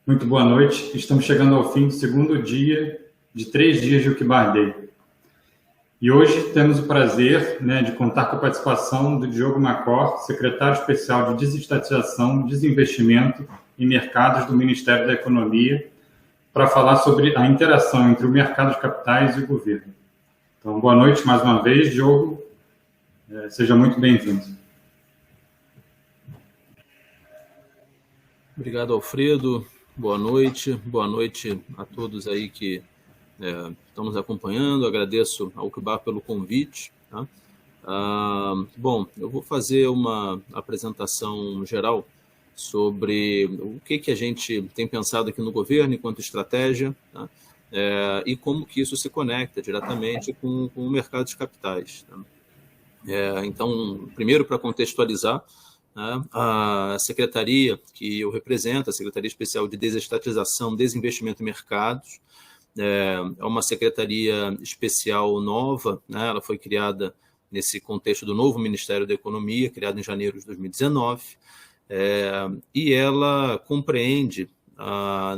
Muito boa noite. Estamos chegando ao fim do segundo dia de 3 dias de Ukibar Day. E hoje temos o prazer de contar com a participação do Diogo Macor, secretário especial de Desestatização, Desinvestimento e Mercados do Ministério da Economia, para falar sobre a interação entre o mercado de capitais e o governo. Então, boa noite mais uma vez, Diogo. Seja muito bem-vindo. Obrigado, Alfredo. Boa noite a todos aí que estão nos acompanhando. Agradeço ao Ukibar pelo convite. Tá? Bom, eu vou fazer uma apresentação geral sobre o que a gente tem pensado aqui no governo enquanto estratégia, tá? E como que isso se conecta diretamente com o mercado de capitais. Tá? Então, primeiro, para contextualizar, a secretaria que eu represento, a Secretaria Especial de Desestatização, Desinvestimento e Mercados, é uma secretaria especial nova, né? Ela foi criada nesse contexto do novo Ministério da Economia, criado em janeiro de 2019, e ela compreende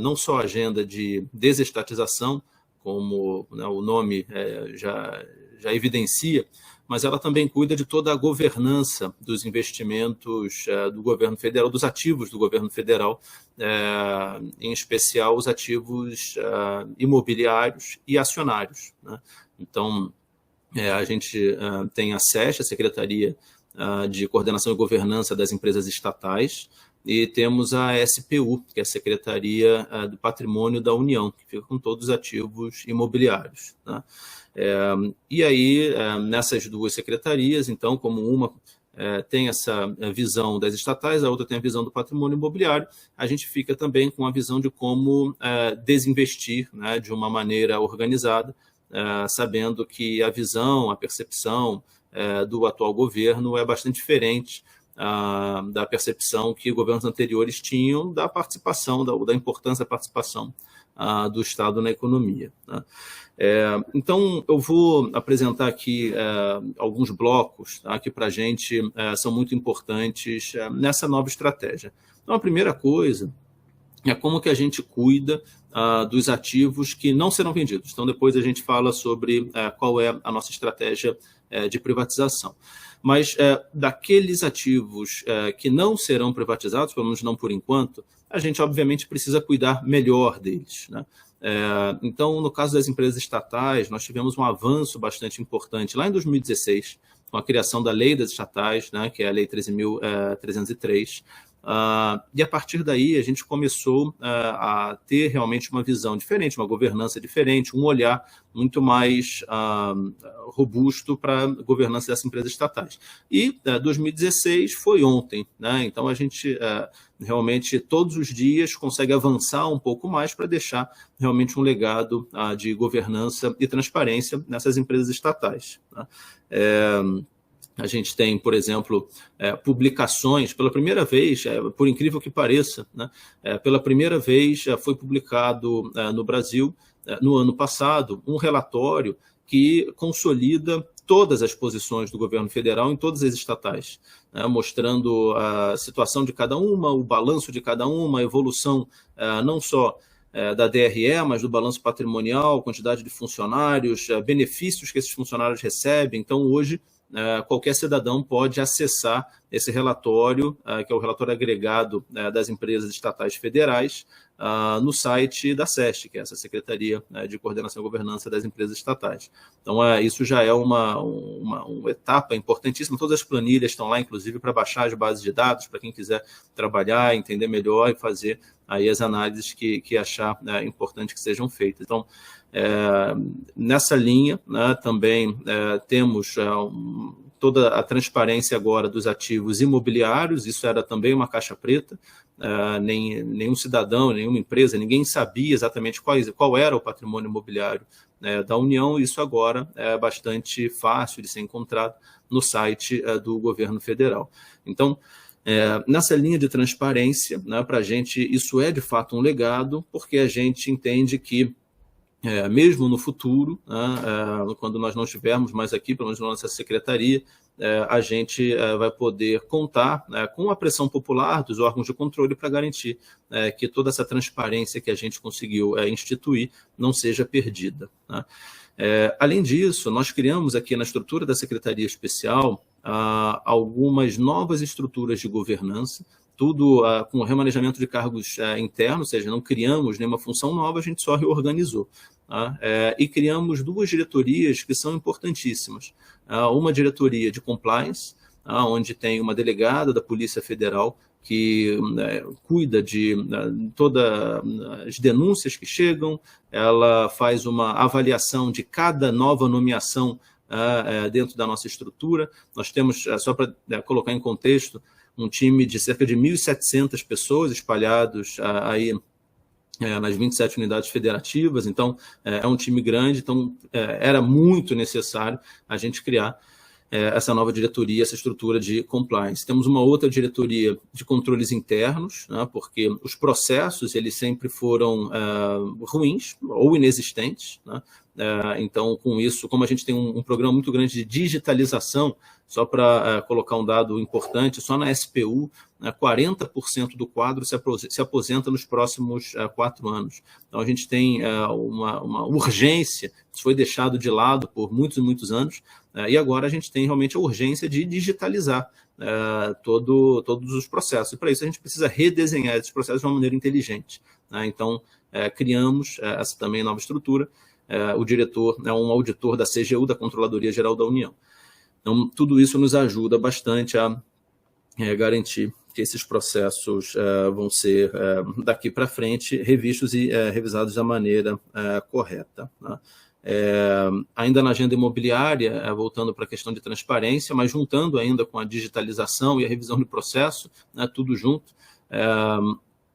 não só a agenda de desestatização, como o nome já evidencia, mas ela também cuida de toda a governança dos investimentos do governo federal, dos ativos do governo federal, em especial os ativos imobiliários e acionários. Né? Então, a gente tem a SESC, a Secretaria de Coordenação e Governança das Empresas Estatais, e temos a SPU, que é a Secretaria do Patrimônio da União, que fica com todos os ativos imobiliários. Né? E aí, nessas duas secretarias, então, como uma tem essa visão das estatais, a outra tem a visão do patrimônio imobiliário, a gente fica também com a visão de como desinvestir, né, de uma maneira organizada, sabendo que a visão, a percepção do atual governo é bastante diferente da percepção que governos anteriores tinham da participação, da importância da participação do Estado na economia. Né? Então, eu vou apresentar aqui alguns blocos, tá, que para a gente são muito importantes nessa nova estratégia. Então, a primeira coisa é como que a gente cuida dos ativos que não serão vendidos. Então, depois a gente fala sobre qual é a nossa estratégia de privatização. Mas daqueles ativos que não serão privatizados, pelo menos não por enquanto, a gente obviamente precisa cuidar melhor deles. Né? Então, no caso das empresas estatais, nós tivemos um avanço bastante importante lá em 2016, com a criação da Lei das Estatais, né, que é a Lei 13.303, e a partir daí a gente começou a ter realmente uma visão diferente, uma governança diferente, um olhar muito mais robusto para a governança dessas empresas estatais. E 2016 foi ontem, né? Então a gente realmente todos os dias consegue avançar um pouco mais para deixar realmente um legado de governança e transparência nessas empresas estatais. Né? A gente tem, por exemplo, publicações, pela primeira vez, por incrível que pareça, né, pela primeira vez foi publicado no Brasil, no ano passado, um relatório que consolida todas as posições do governo federal em todas as estatais, né, mostrando a situação de cada uma, o balanço de cada uma, a evolução não só da DRE, mas do balanço patrimonial, quantidade de funcionários, benefícios que esses funcionários recebem. Então, hoje, qualquer cidadão pode acessar esse relatório, que é o relatório agregado das empresas estatais federais, no site da SESC, que é essa Secretaria de Coordenação e Governança das Empresas Estatais. Então, isso já é uma etapa importantíssima. Todas as planilhas estão lá, inclusive, para baixar as bases de dados, para quem quiser trabalhar, entender melhor e fazer aí as análises que achar importante que sejam feitas. Então, nessa linha, né, também temos toda a transparência agora dos ativos imobiliários, isso era também uma caixa preta, nenhum cidadão, nenhuma empresa, ninguém sabia exatamente qual era o patrimônio imobiliário da União, isso agora é bastante fácil de ser encontrado no site do governo federal. Então, nessa linha de transparência, né, para a gente isso é de fato um legado, porque a gente entende que mesmo no futuro, né, quando nós não estivermos mais aqui, pelo menos na nossa secretaria, a gente vai poder contar com a pressão popular dos órgãos de controle para garantir que toda essa transparência que a gente conseguiu instituir não seja perdida, né? Além disso, nós criamos aqui na estrutura da Secretaria Especial algumas novas estruturas de governança, tudo com remanejamento de cargos internos, ou seja, não criamos nenhuma função nova, a gente só reorganizou. Tá? E criamos 2 diretorias que são importantíssimas. Uma diretoria de compliance, onde tem uma delegada da Polícia Federal que cuida de todas as denúncias que chegam, ela faz uma avaliação de cada nova nomeação dentro da nossa estrutura. Nós temos, só para colocar em contexto, um time de cerca de 1.700 pessoas espalhados aí nas 27 unidades federativas, então é um time grande, então era muito necessário a gente criar essa nova diretoria, essa estrutura de compliance. Temos uma outra diretoria de controles internos, né, porque os processos eles sempre foram ruins ou inexistentes, né? Então, com isso, como a gente tem um programa muito grande de digitalização, só para colocar um dado importante, só na SPU, 40% do quadro se aposenta nos próximos 4 anos. Então, a gente tem uma urgência, isso foi deixado de lado por muitos e muitos anos, e agora a gente tem realmente a urgência de digitalizar todos os processos. E para isso a gente precisa redesenhar esses processos de uma maneira inteligente, né? Então, criamos essa também nova estrutura. O diretor é um auditor da CGU, da Controladoria Geral da União. Então, tudo isso nos ajuda bastante a garantir que esses processos vão ser, daqui para frente, revistos e revisados da maneira correta, né? Ainda na agenda imobiliária, voltando para a questão de transparência, mas juntando ainda com a digitalização e a revisão do processo, né, tudo junto,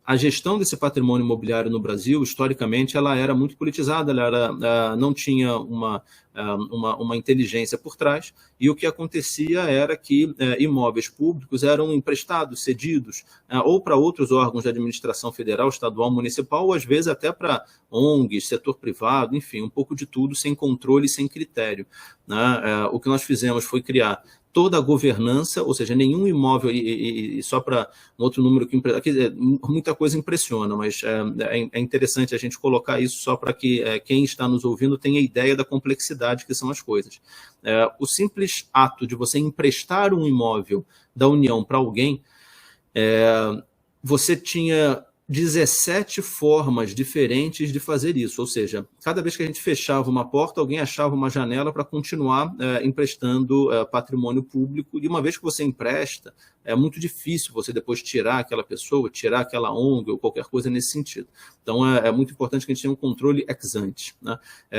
a gestão desse patrimônio imobiliário no Brasil, historicamente, ela era muito politizada, ela não tinha uma inteligência por trás, e o que acontecia era que imóveis públicos eram emprestados, cedidos, ou para outros órgãos de administração federal, estadual, municipal, ou às vezes até para ONGs, setor privado, enfim, um pouco de tudo, sem controle e sem critério, né? O que nós fizemos foi criar toda a governança, ou seja, nenhum imóvel, e só para um outro número que muita coisa impressiona, mas é interessante a gente colocar isso só para que quem está nos ouvindo tenha ideia da complexidade que são as coisas. O simples ato de você emprestar um imóvel da União para alguém, você tinha 17 formas diferentes de fazer isso, ou seja, cada vez que a gente fechava uma porta, alguém achava uma janela para continuar emprestando patrimônio público, e uma vez que você empresta, é muito difícil você depois tirar aquela pessoa, tirar aquela ONG ou qualquer coisa nesse sentido. Então, é muito importante que a gente tenha um controle ex ante, né?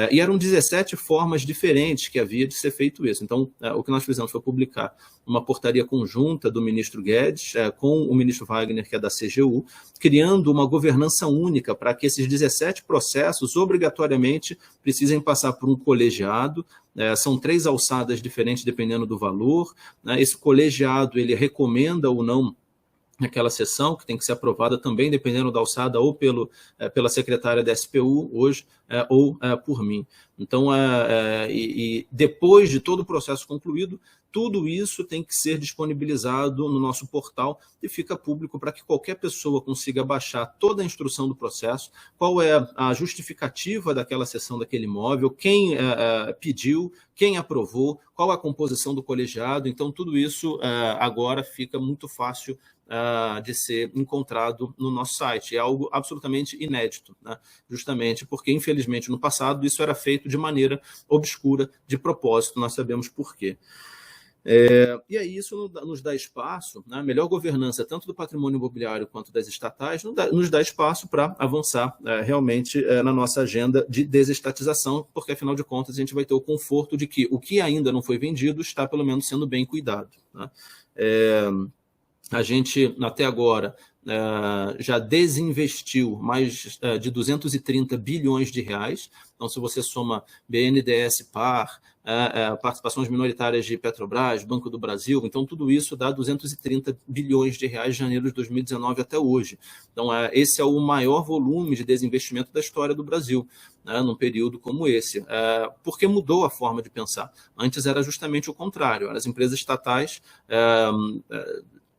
E eram 17 formas diferentes que havia de ser feito isso. Então, o que nós fizemos foi publicar uma portaria conjunta do ministro Guedes com o ministro Wagner, que é da CGU, criando uma governança única para que esses 17 processos obrigatoriamente precisem passar por um colegiado. São 3 alçadas diferentes dependendo do valor, né? Esse colegiado ele recomenda ou não aquela sessão, que tem que ser aprovada também, dependendo da alçada, ou pela secretária da SPU hoje, ou por mim. Então, e depois de todo o processo concluído, tudo isso tem que ser disponibilizado no nosso portal e fica público para que qualquer pessoa consiga baixar toda a instrução do processo, qual é a justificativa daquela sessão daquele imóvel, quem pediu, quem aprovou, qual a composição do colegiado. Então, tudo isso agora fica muito fácil de ser encontrado no nosso site. É algo absolutamente inédito, né? Justamente porque, infelizmente, no passado, isso era feito de maneira obscura, de propósito, nós sabemos por quê. E aí isso nos dá espaço, né, melhor governança tanto do patrimônio imobiliário quanto das estatais, nos dá espaço para avançar realmente na nossa agenda de desestatização, porque afinal de contas a gente vai ter o conforto de que o que ainda não foi vendido está pelo menos sendo bem cuidado, né? A gente, até agora, já desinvestiu mais de 230 bilhões de reais. Então, se você soma BNDES Par, participações minoritárias de Petrobras, Banco do Brasil, então tudo isso dá 230 bilhões de reais de janeiro de 2019 até hoje. Então, esse é o maior volume de desinvestimento da história do Brasil, num período como esse, porque mudou a forma de pensar. Antes era justamente o contrário, as empresas estatais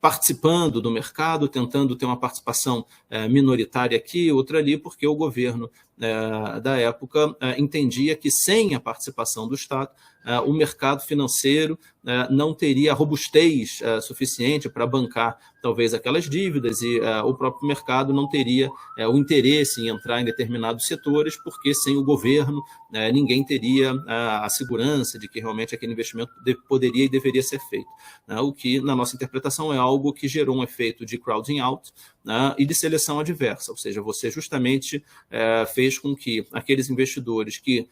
participando do mercado, tentando ter uma participação minoritária aqui, outra ali, porque o governo da época entendia que sem a participação do Estado, o mercado financeiro não teria robustez suficiente para bancar talvez aquelas dívidas e o próprio mercado não teria o interesse em entrar em determinados setores, porque sem o governo ninguém teria a segurança de que realmente aquele investimento poderia e deveria ser feito. O que, na nossa interpretação, é algo que gerou um efeito de crowding out e de seleção adversa, ou seja, você justamente fez com que aqueles investidores que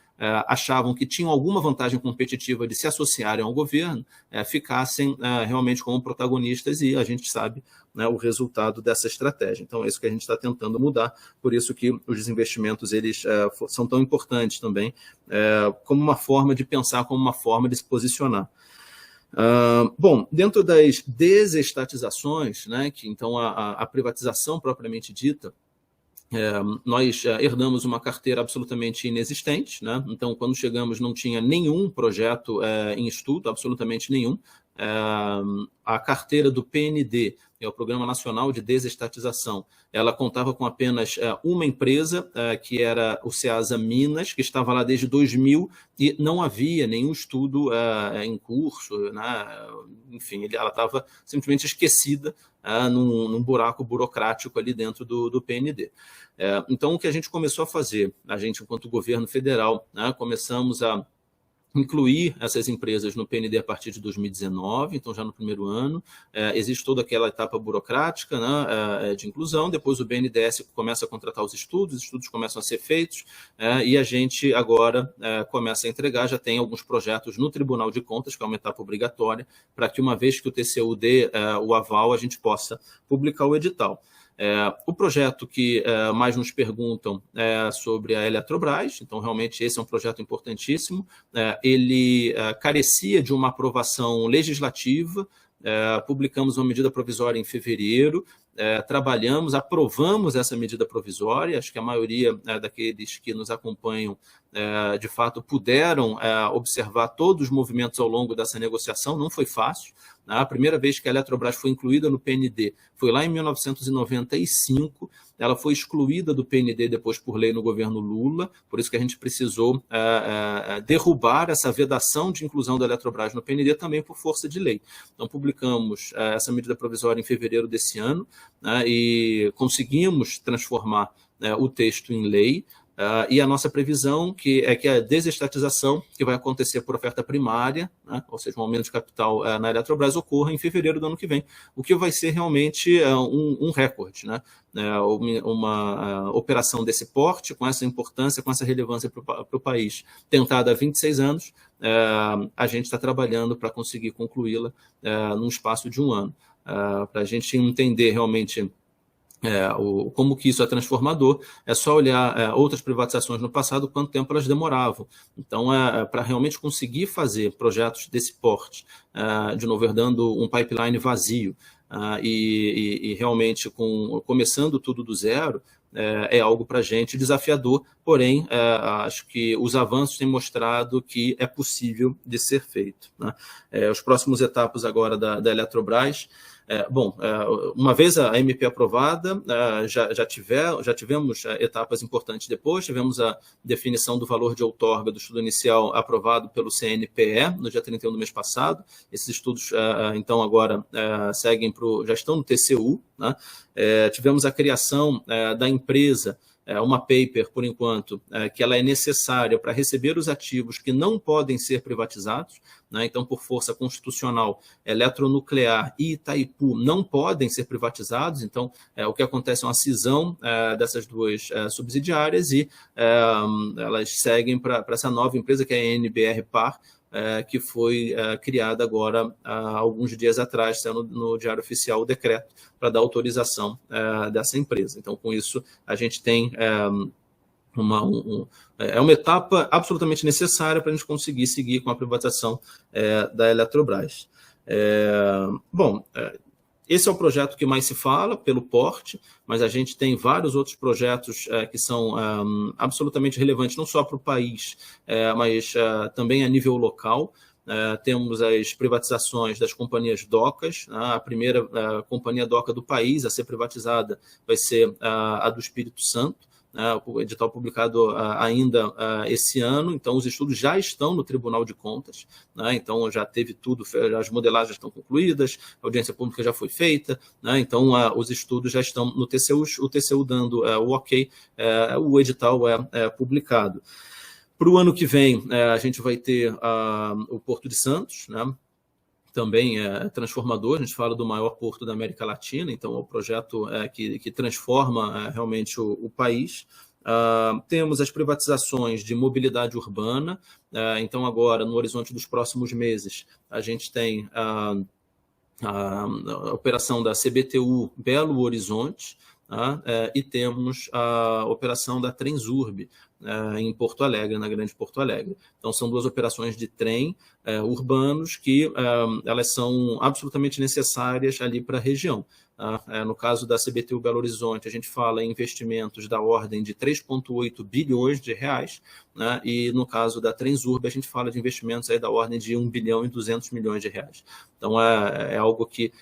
achavam que tinham alguma vantagem competitiva de se associarem ao governo, ficassem realmente como protagonistas e a gente sabe o resultado dessa estratégia. Então, é isso que a gente está tentando mudar, por isso que os desinvestimentos eles, são tão importantes também, como uma forma de pensar, como uma forma de se posicionar. Bom, dentro das desestatizações, que então a privatização propriamente dita, nós herdamos uma carteira absolutamente inexistente, Então, quando chegamos, não tinha nenhum projeto em estudo, absolutamente nenhum. A carteira do PND, é o Programa Nacional de Desestatização, ela contava com apenas uma empresa, que era o Ceasa Minas, que estava lá desde 2000 e não havia nenhum estudo em curso, Enfim, ela estava simplesmente esquecida num buraco burocrático ali dentro do PND. Então, o que a gente começou a fazer, a gente, enquanto governo federal, começamos a incluir essas empresas no PND a partir de 2019, então já no primeiro ano. Existe toda aquela etapa burocrática de inclusão, depois o BNDES começa a contratar os estudos começam a ser feitos, e a gente agora começa a entregar, já tem alguns projetos no Tribunal de Contas, que é uma etapa obrigatória, para que uma vez que o TCU dê o aval, a gente possa publicar o edital. O projeto que mais nos perguntam é sobre a Eletrobras, então realmente esse é um projeto importantíssimo, ele carecia de uma aprovação legislativa, publicamos uma medida provisória em fevereiro, aprovamos essa medida provisória, acho que a maioria daqueles que nos acompanham, de fato, puderam observar todos os movimentos ao longo dessa negociação, não foi fácil. A primeira vez que a Eletrobras foi incluída no PND foi lá em 1995, ela foi excluída do PND depois por lei no governo Lula, por isso que a gente precisou derrubar essa vedação de inclusão da Eletrobras no PND também por força de lei. Então, publicamos essa medida provisória em fevereiro desse ano, e conseguimos transformar o texto em lei, e a nossa previsão é que a desestatização, que vai acontecer por oferta primária, ou seja, um aumento de capital na Eletrobras, ocorra em fevereiro do ano que vem, o que vai ser realmente um recorde, uma operação desse porte, com essa importância, com essa relevância para o país, tentada há 26 anos, a gente está trabalhando para conseguir concluí-la num espaço de um ano, para a gente entender realmente como que isso é transformador. É só olhar outras privatizações no passado, quanto tempo elas demoravam. Então, para realmente conseguir fazer projetos desse porte, de novo, herdando um pipeline vazio, e realmente começando tudo do zero, é algo para a gente desafiador, porém, acho que os avanços têm mostrado que é possível de ser feito. Os próximos etapas agora da Eletrobras, uma vez a MP aprovada, já tivemos etapas importantes depois, tivemos a definição do valor de outorga do estudo inicial aprovado pelo CNPE no dia 31 do mês passado. Esses estudos, então, agora já estão no TCU. Tivemos a criação da empresa, uma paper, por enquanto, que ela é necessária para receber os ativos que não podem ser privatizados. Então, por força constitucional, Eletronuclear e Itaipu não podem ser privatizados. Então, o que acontece é uma cisão dessas duas subsidiárias e elas seguem para essa nova empresa, que é a NBR Par, que foi criada agora há alguns dias atrás, saiu no Diário Oficial o decreto para dar autorização dessa empresa. Então, com isso, a gente tem uma etapa absolutamente necessária para a gente conseguir seguir com a privatização da Eletrobras. Esse é o projeto que mais se fala, pelo porte, mas a gente tem vários outros projetos que são absolutamente relevantes, não só para o país, mas também a nível local. Temos as privatizações das companhias docas. A primeira companhia doca do país a ser privatizada vai ser a do Espírito Santo. O edital publicado ainda esse ano, então os estudos já estão no Tribunal de Contas, então já teve tudo, as modelagens estão concluídas, a audiência pública já foi feita, então os estudos já estão no TCU, o TCU dando o ok, o edital é publicado. Para o ano que vem, a gente vai ter o Porto de Santos, também é transformador, a gente fala do maior porto da América Latina, então é um projeto que transforma realmente o país. Temos as privatizações de mobilidade urbana, então agora, no horizonte dos próximos meses, a gente tem a operação da CBTU Belo Horizonte, e temos a operação da Transurb, em Porto Alegre, na Grande Porto Alegre. Então, são duas operações de trem urbanos que elas são absolutamente necessárias ali para a região. No caso da CBTU Belo Horizonte, a gente fala em investimentos da ordem de 3,8 bilhões de reais, e no caso da Transurb, a gente fala de investimentos aí da ordem de 1 bilhão e 200 milhões de reais. Então, é algo que,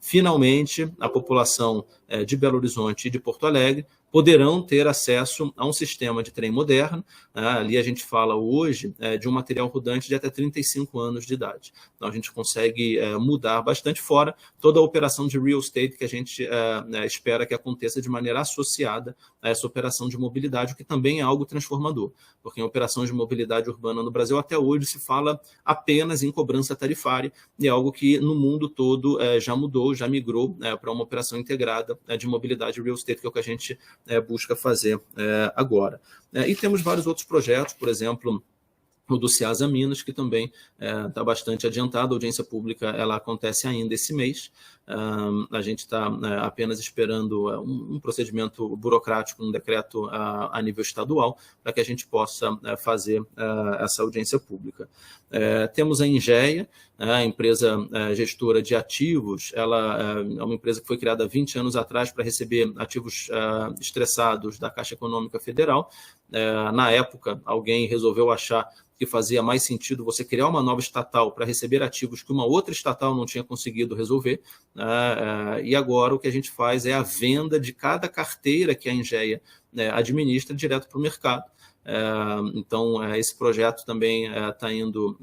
finalmente, a população de Belo Horizonte e de Porto Alegre poderão ter acesso a um sistema de trem moderno. Ali a gente fala hoje de um material rodante de até 35 anos de idade. Então a gente consegue mudar bastante, fora toda a operação de real estate que a gente espera que aconteça de maneira associada a essa operação de mobilidade, o que também é algo transformador, porque em operações de mobilidade urbana no Brasil até hoje se fala apenas em cobrança tarifária, e é algo que no mundo todo já mudou, já migrou para uma operação integrada de mobilidade real estate, que é o que a gente busca fazer agora. E temos vários outros projetos, por exemplo, o do Ceasa Minas, que também está bastante adiantado. A audiência pública ela acontece ainda esse mês. A gente está apenas esperando um procedimento burocrático, um decreto a nível estadual, para que a gente possa fazer essa audiência pública. Temos a Ingea, a empresa gestora de ativos. Ela é uma empresa que foi criada há 20 anos atrás para receber ativos estressados da Caixa Econômica Federal. Na época, alguém resolveu achar que fazia mais sentido você criar uma nova estatal para receber ativos que uma outra estatal não tinha conseguido resolver. E agora o que a gente faz é a venda de cada carteira que a Ingea administra direto para o mercado. Então, esse projeto também está indo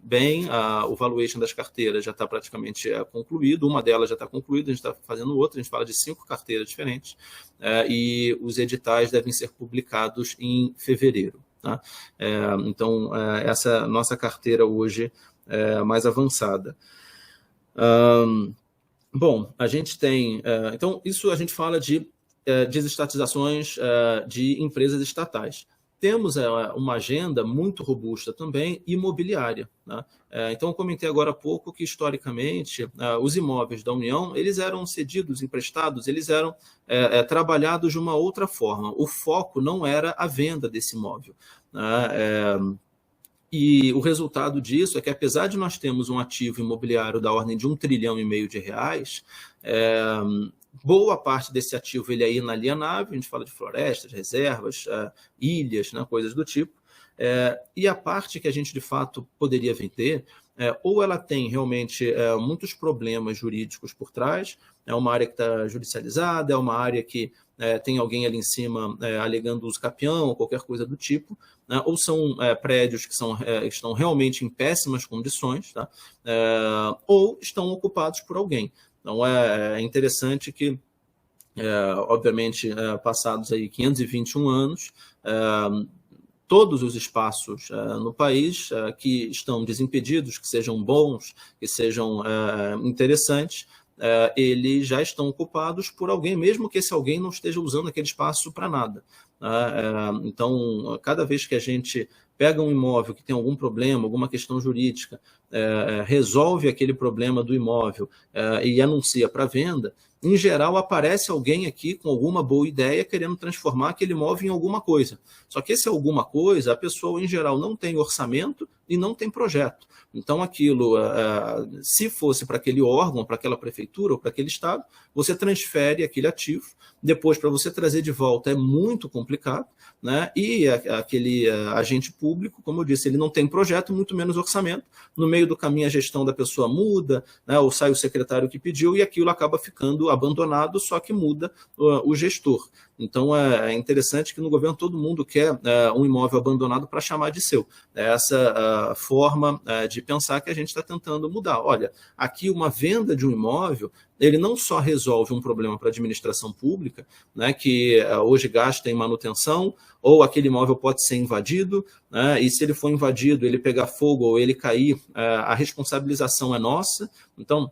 bem. O valuation das carteiras já está praticamente concluído, uma delas já está concluída, a gente está fazendo outra, a gente fala de 5 carteiras diferentes, e os editais devem ser publicados em fevereiro. Então, essa é a nossa carteira hoje mais avançada. Bom, a gente tem... então, isso a gente fala de desestatizações de empresas estatais. Temos uma agenda muito robusta também imobiliária. Então, eu comentei agora há pouco que, historicamente, os imóveis da União eles eram cedidos, emprestados, eles eram trabalhados de uma outra forma. O foco não era a venda desse imóvel. E o resultado disso é que, apesar de nós termos um ativo imobiliário da ordem de 1,5 trilhão de reais, boa parte desse ativo ele é inalienável. A gente fala de florestas, reservas, ilhas, coisas do tipo. E a parte que a gente, de fato, poderia vender, ou ela tem realmente muitos problemas jurídicos por trás, é uma área que está judicializada, é uma área que tem alguém ali em cima alegando uso capião ou qualquer coisa do tipo, ou são prédios que estão realmente em péssimas condições, ou estão ocupados por alguém. Então, é interessante que, obviamente, passados aí 521 anos, todos os espaços no país que estão desimpedidos, que sejam bons, que sejam interessantes, eles já estão ocupados por alguém, mesmo que esse alguém não esteja usando aquele espaço para nada. Então, cada vez que a gente pega um imóvel que tem algum problema, alguma questão jurídica, resolve aquele problema do imóvel e anuncia para venda, em geral aparece alguém aqui com alguma boa ideia querendo transformar aquele imóvel em alguma coisa. Só que esse alguma coisa, a pessoa em geral não tem orçamento e não tem projeto. Então aquilo, se fosse para aquele órgão, para aquela prefeitura ou para aquele estado, você transfere aquele ativo, depois para você trazer de volta é muito complicado, né? E aquele agente público, como eu disse, ele não tem projeto, muito menos orçamento. No meio do caminho a gestão da pessoa muda, né? Ou sai o secretário que pediu e aquilo acaba ficando abandonado, só que muda o gestor. Então é interessante que no governo todo mundo quer um imóvel abandonado para chamar de seu. É essa forma de pensar que a gente está tentando mudar. Olha, aqui uma venda de um imóvel, ele não só resolve um problema para a administração pública, né, que hoje gasta em manutenção, ou aquele imóvel pode ser invadido, né, e se ele for invadido, ele pegar fogo ou ele cair, a responsabilização é nossa. Então,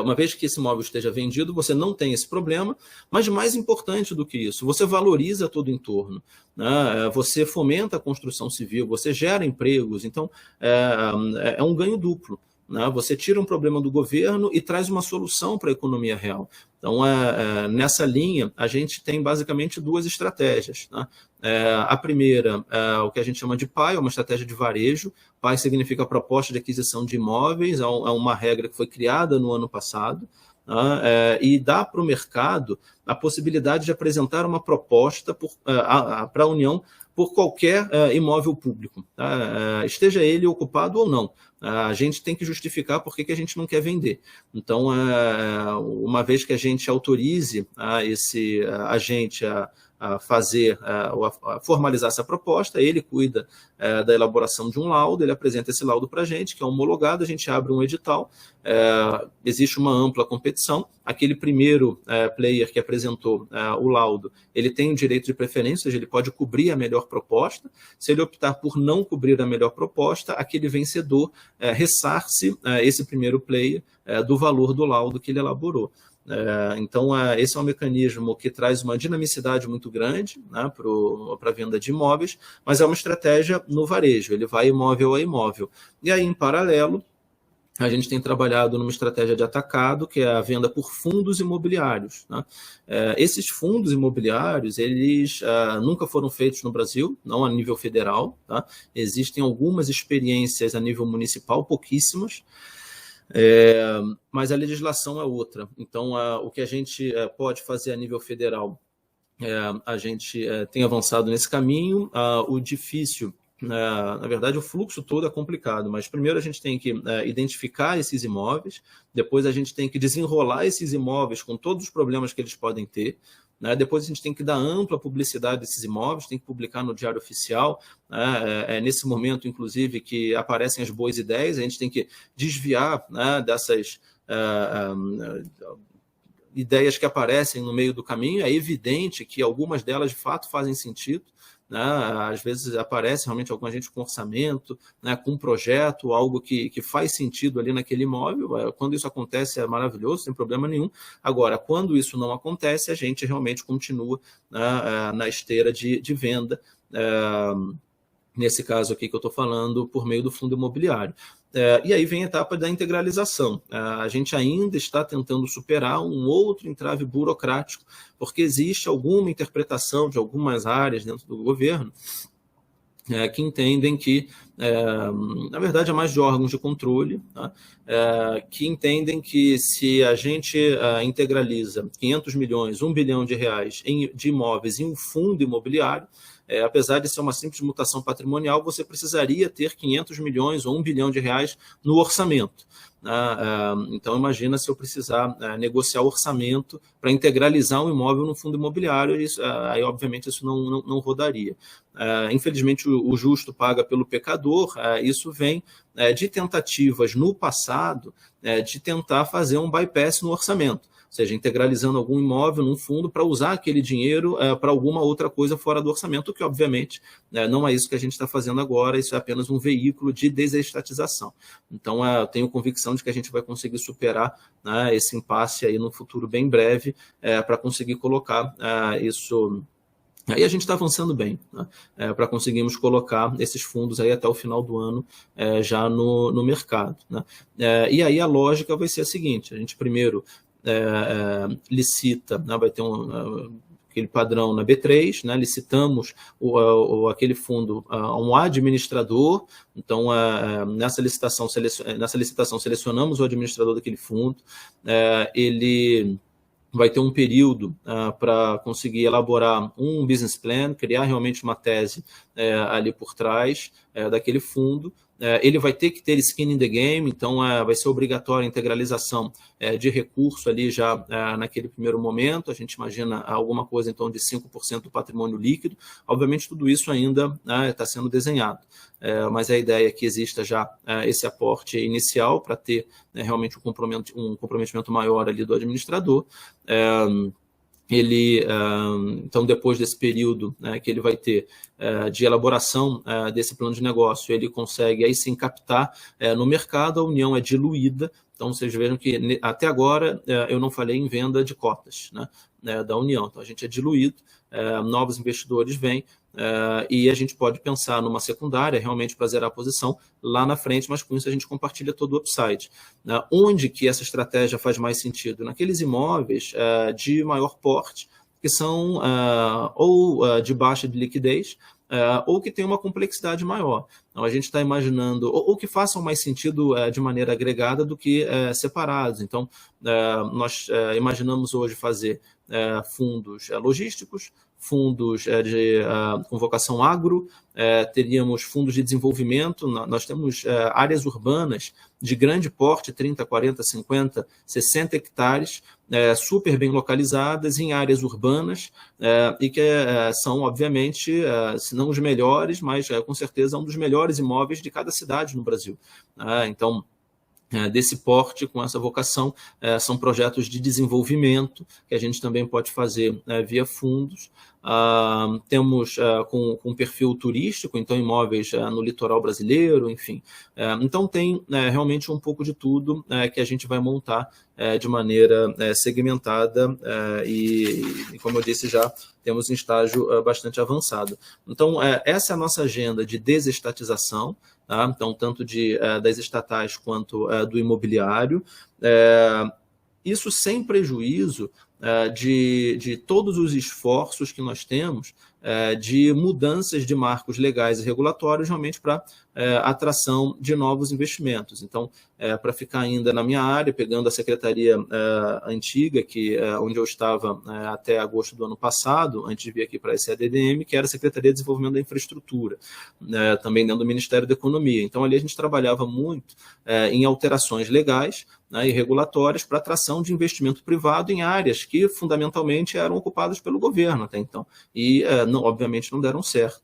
uma vez que esse imóvel esteja vendido, você não tem esse problema, mas mais importante do que isso, você valoriza todo o entorno, né? Você fomenta a construção civil, você gera empregos, então é um ganho duplo. Né? Você tira um problema do governo e traz uma solução para a economia real. Então, nessa linha, a gente tem basicamente duas estratégias. Né? A primeira, o que a gente chama de PAI, é uma estratégia de varejo. PAI significa proposta de aquisição de imóveis, é uma regra que foi criada no ano passado, né? E dá para o mercado a possibilidade de apresentar uma proposta para a União por qualquer imóvel público, tá? Esteja ele ocupado ou não. A gente tem que justificar por que a gente não quer vender. Então, uma vez que a gente autorize esse agente a fazer, a formalizar essa proposta, ele cuida da elaboração de um laudo, ele apresenta esse laudo para a gente, que é homologado, a gente abre um edital, existe uma ampla competição, aquele primeiro player que apresentou o laudo, ele tem o direito de preferência, ou seja, ele pode cobrir a melhor proposta, se ele optar por não cobrir a melhor proposta, aquele vencedor ressarce esse primeiro player do valor do laudo que ele elaborou. Então, esse é um mecanismo que traz uma dinamicidade muito grande, né, para a venda de imóveis, mas é uma estratégia no varejo, ele vai imóvel a imóvel. E aí, em paralelo, a gente tem trabalhado numa estratégia de atacado, que é a venda por fundos imobiliários. Né? Esses fundos imobiliários, eles nunca foram feitos no Brasil, não a nível federal. Tá? Existem algumas experiências a nível municipal, pouquíssimas, mas a legislação é outra. Então, o que a gente pode fazer a nível federal, a gente tem avançado nesse caminho. O difícil, na verdade, o fluxo todo é complicado, mas primeiro a gente tem que identificar esses imóveis, depois a gente tem que desenrolar esses imóveis com todos os problemas que eles podem ter, né? Depois a gente tem que dar ampla publicidade desses imóveis, tem que publicar no Diário Oficial, né? Nesse momento, inclusive, que aparecem as boas ideias, a gente tem que desviar, né, dessas ideias que aparecem no meio do caminho. É evidente que algumas delas, de fato, fazem sentido, né? Às vezes aparece realmente alguma gente com orçamento, né, com um projeto, algo que faz sentido ali naquele imóvel. Quando isso acontece é maravilhoso, sem problema nenhum. Agora, quando isso não acontece, a gente realmente continua, né, na esteira de venda, nesse caso aqui que eu estou falando, por meio do fundo imobiliário. E aí vem a etapa da integralização. A gente ainda está tentando superar um outro entrave burocrático, porque existe alguma interpretação de algumas áreas dentro do governo que entendem que, na verdade, é mais de órgãos de controle, tá? Que entendem que se a gente integraliza 500 milhões, 1 bilhão de reais de imóveis em um fundo imobiliário, apesar de ser uma simples mutação patrimonial, você precisaria ter 500 milhões ou 1 bilhão de reais no orçamento. Então, imagina se eu precisar negociar orçamento para integralizar um imóvel no fundo imobiliário, aí, obviamente, isso não rodaria. Infelizmente, o justo paga pelo pecador. Isso vem de tentativas no passado de tentar fazer um bypass no orçamento, ou seja, integralizando algum imóvel num fundo para usar aquele dinheiro para alguma outra coisa fora do orçamento, que obviamente não é isso que a gente está fazendo agora, isso é apenas um veículo de desestatização. Então, eu tenho convicção de que a gente vai conseguir superar, né, esse impasse aí no futuro bem breve, para conseguir colocar isso Aí a gente está avançando bem, né, para conseguirmos colocar esses fundos aí até o final do ano já no mercado, né? E aí a lógica vai ser a seguinte: a gente primeiro licita, né, vai ter aquele padrão na B3, né, licitamos aquele fundo a um administrador. Então, nessa licitação selecionamos o administrador daquele fundo, ele vai ter um período para conseguir elaborar um business plan, criar realmente uma tese ali por trás daquele fundo. Ele vai ter que ter skin in the game, então vai ser obrigatória a integralização de recurso ali já naquele primeiro momento. A gente imagina alguma coisa em torno de 5% do patrimônio líquido. Obviamente, tudo isso ainda está sendo desenhado, mas a ideia é que exista já esse aporte inicial para ter realmente um comprometimento maior ali do administrador. Então, depois desse período que ele vai ter de elaboração desse plano de negócio, ele consegue aí sim captar no mercado. A união é diluída. Então, vocês vejam que até agora eu não falei em venda de cotas, né, da união. Então, a gente é diluído, novos investidores vêm, e a gente pode pensar numa secundária realmente para zerar a posição lá na frente, mas com isso a gente compartilha todo o upside. Onde que essa estratégia faz mais sentido? Naqueles imóveis de maior porte, que são ou de baixa de liquidez, ou que tem uma complexidade maior. Então, a gente está imaginando, ou que façam mais sentido de maneira agregada do que separados. Então, nós imaginamos hoje fazer fundos logísticos, fundos com vocação agro, teríamos fundos de desenvolvimento. Nós temos áreas urbanas de grande porte, 30, 40, 50, 60 hectares, super bem localizadas em áreas urbanas, e que são, obviamente, se não os melhores, mas com certeza um dos melhores imóveis de cada cidade no Brasil. Então, desse porte, com essa vocação, são projetos de desenvolvimento que a gente também pode fazer via fundos. Temos com perfil turístico, então imóveis no litoral brasileiro, enfim. Então tem realmente um pouco de tudo que a gente vai montar de maneira segmentada e, como eu disse, já temos um estágio bastante avançado. Então, essa é a nossa agenda de desestatização, tá? Então, tanto das estatais quanto do imobiliário. Isso sem prejuízo de todos os esforços que nós temos de mudanças de marcos legais e regulatórios realmente para atração de novos investimentos. Então, para ficar ainda na minha área, pegando a secretaria antiga, onde eu estava até agosto do ano passado, antes de vir aqui para a SADDM, que era a Secretaria de Desenvolvimento da Infraestrutura, também dentro do Ministério da Economia. Então, ali a gente trabalhava muito em alterações legais, e regulatórias para atração de investimento privado em áreas que fundamentalmente eram ocupadas pelo governo até então, e obviamente não deram certo.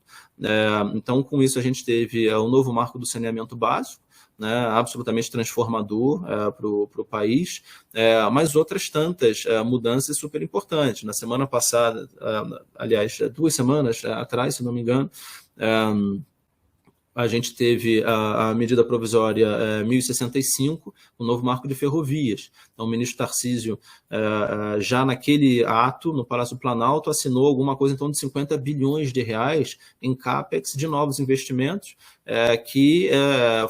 Então, com isso, a gente teve o novo marco do saneamento básico, absolutamente transformador para o país, mas outras tantas mudanças super importantes. Na semana passada, aliás, 2 semanas atrás, se não me engano, a gente teve a medida provisória 1065, o novo marco de ferrovias. Então, o ministro Tarcísio, já naquele ato, no Palácio Planalto, assinou alguma coisa em torno de 50 bilhões de reais em CAPEX de novos investimentos que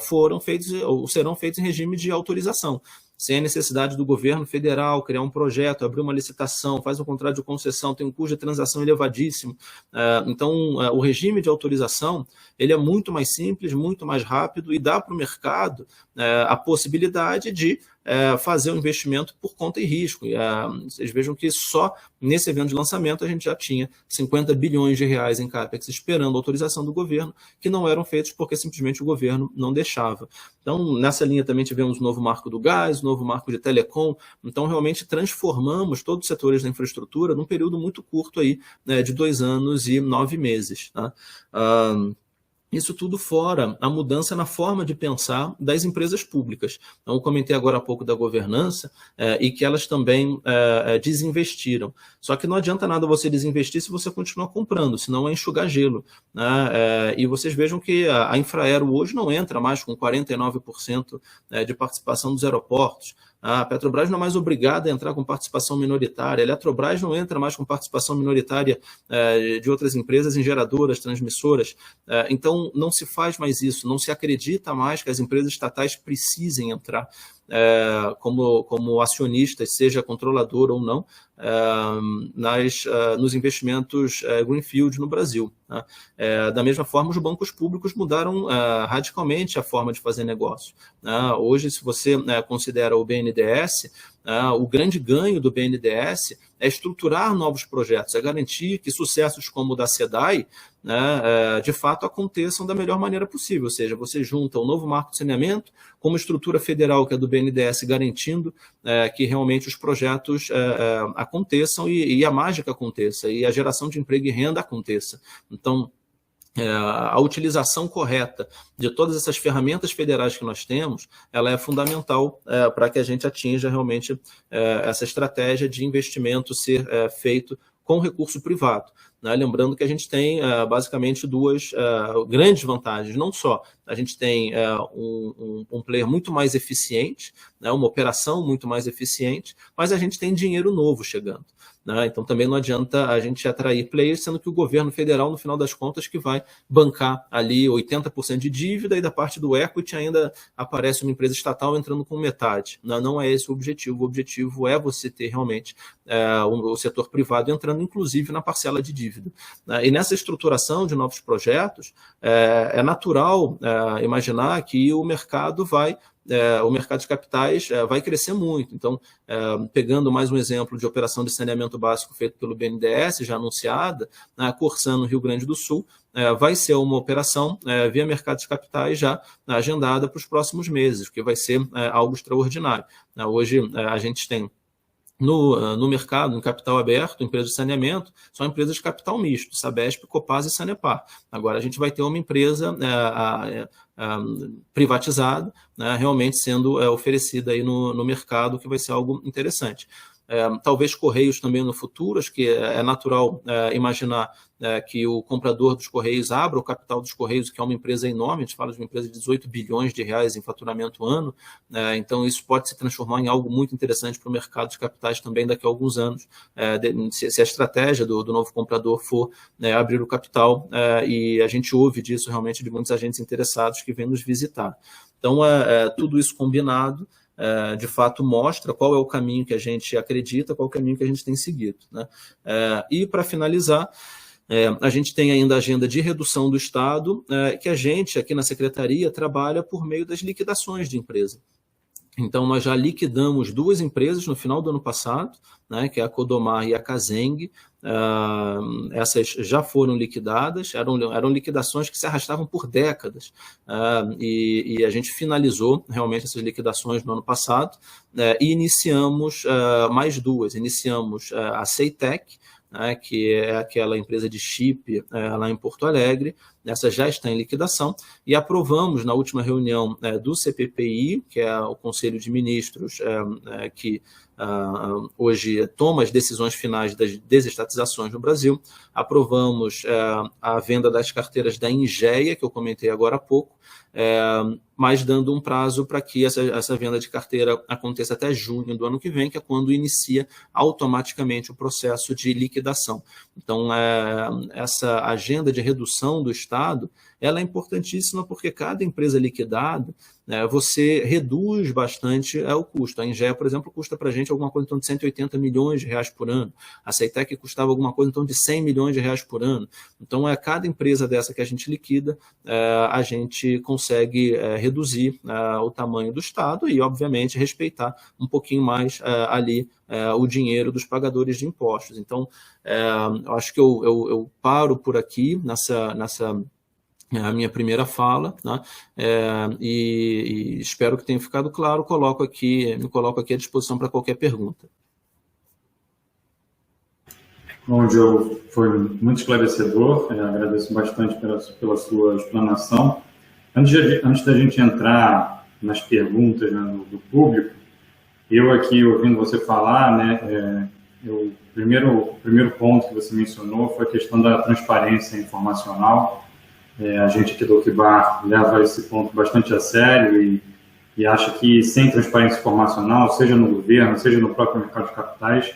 foram feitos ou serão feitos em regime de autorização, sem a necessidade do governo federal criar um projeto, abrir uma licitação, faz um contrato de concessão, tem um custo de transação elevadíssimo. Então, o regime de autorização ele é muito mais simples, muito mais rápido e dá para o mercado a possibilidade de fazer um investimento por conta e risco. Vocês vejam que só nesse evento de lançamento a gente já tinha 50 bilhões de reais em CAPEX esperando a autorização do governo, que não eram feitos porque simplesmente o governo não deixava. Então, nessa linha também tivemos o novo marco do gás, o novo marco de telecom. Então, realmente transformamos todos os setores da infraestrutura num período muito curto aí, de 2 anos e 9 meses. Tá? Isso tudo fora a mudança na forma de pensar das empresas públicas. Então, eu comentei agora há pouco da governança e que elas também desinvestiram. Só que não adianta nada você desinvestir se você continuar comprando, senão é enxugar gelo. E vocês vejam que a Infraero hoje não entra mais com 49% de participação dos aeroportos. A Petrobras não é mais obrigada a entrar com participação minoritária, a Eletrobras não entra mais com participação minoritária de outras empresas em geradoras, transmissoras. Então, não se faz mais isso, não se acredita mais que as empresas estatais precisem entrar como acionistas, seja controlador ou não, nos investimentos Greenfield no Brasil. Né? Da mesma forma, os bancos públicos mudaram radicalmente a forma de fazer negócio. Hoje, se você considera o BNDES, o grande ganho do BNDES é estruturar novos projetos, é garantir que sucessos como o da SEDAI, de fato, aconteçam da melhor maneira possível, ou seja, você junta o novo marco de saneamento com uma estrutura federal que é do BNDES, garantindo que realmente os projetos aconteçam e a mágica aconteça, e a geração de emprego e renda aconteça. Então, a utilização correta de todas essas ferramentas federais que nós temos, ela é fundamental para que a gente atinja realmente essa estratégia de investimento ser feito com recurso privado. Né? Lembrando que a gente tem basicamente duas grandes vantagens. Não só a gente tem um player muito mais eficiente, né? Uma operação muito mais eficiente, mas a gente tem dinheiro novo chegando. Né? Então também não adianta a gente atrair players, sendo que o governo federal, no final das contas, que vai bancar ali 80% de dívida, e da parte do equity ainda aparece uma empresa estatal entrando com metade. Não é esse o objetivo. O objetivo é você ter realmente o setor privado entrando, inclusive, na parcela de dívida. E nessa estruturação de novos projetos, é natural imaginar que o mercado de capitais vai crescer muito. Então, pegando mais um exemplo de operação de saneamento básico feito pelo BNDES, já anunciada, a Corsã, no Rio Grande do Sul, vai ser uma operação via mercado de capitais já agendada para os próximos meses, que vai ser algo extraordinário. Hoje, a gente tem no mercado, em capital aberto, empresas de saneamento, são empresas de capital misto, Sabesp, Copasa e Sanepar. Agora a gente vai ter uma empresa privatizada, né, realmente sendo oferecida aí no mercado, que vai ser algo interessante. Talvez Correios também no futuro, acho que é natural imaginar que o comprador dos Correios abra o capital dos Correios, que é uma empresa enorme, a gente fala de uma empresa de 18 bilhões de reais em faturamento ano, então isso pode se transformar em algo muito interessante para o mercado de capitais também daqui a alguns anos, se a estratégia do novo comprador for abrir o capital, e a gente ouve disso realmente de muitos agentes interessados que vêm nos visitar. Então, tudo isso combinado, de fato mostra qual é o caminho que a gente acredita, qual é o caminho que a gente tem seguido. Né? E para finalizar, a gente tem ainda a agenda de redução do Estado, que a gente aqui na Secretaria trabalha por meio das liquidações de empresa. Então, nós já liquidamos 2 empresas no final do ano passado, né, que é a Codomar e a Cazeng. Essas já foram liquidadas, eram liquidações que se arrastavam por décadas, e a gente finalizou realmente essas liquidações no ano passado, e iniciamos mais 2. Iniciamos a Ceitec, que é aquela empresa de chip lá em Porto Alegre. Essa já está em liquidação, e aprovamos na última reunião do CPPI, que é o Conselho de Ministros que hoje toma as decisões finais das desestatizações no Brasil. Aprovamos a venda das carteiras da Ingea, que eu comentei agora há pouco, mas dando um prazo para que essa venda de carteira aconteça até junho do ano que vem, que é quando inicia automaticamente o processo de liquidação. Então, essa agenda de redução do Estado, ela é importantíssima, porque cada empresa liquidada, você reduz bastante o custo. A Ingea, por exemplo, custa para a gente alguma coisa em torno de 180 milhões de reais por ano. A Ceitec custava alguma coisa em torno de 100 milhões de reais por ano. Então, cada empresa dessa que a gente liquida, a gente consegue reduzir o tamanho do Estado e, obviamente, respeitar um pouquinho mais ali o dinheiro dos pagadores de impostos. Então, acho que eu paro por aqui nessa a minha primeira fala, né? E espero que tenha ficado claro. Me coloco aqui à disposição para qualquer pergunta. Bom, Diogo, foi muito esclarecedor, agradeço bastante pela sua explanação. Antes da gente entrar nas perguntas, né, do público, eu aqui ouvindo você falar, né, o primeiro ponto que você mencionou foi a questão da transparência informacional. A gente aqui do Okibar leva esse ponto bastante a sério, e e acha que sem transparência informacional, seja no governo, seja no próprio mercado de capitais,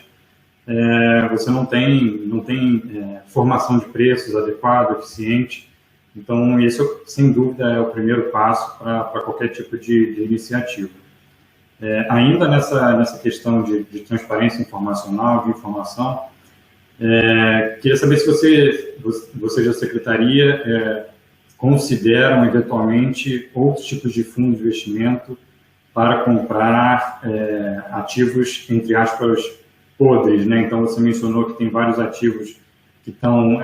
você não tem formação de preços adequada, eficiente. Então, esse, sem dúvida, é o primeiro passo para qualquer tipo de iniciativa. Ainda nessa questão de transparência informacional, de informação, queria saber se vocês da Secretaria consideram, eventualmente, outros tipos de fundos de investimento para comprar ativos, entre aspas, podres, né? Então, você mencionou que tem vários ativos que estão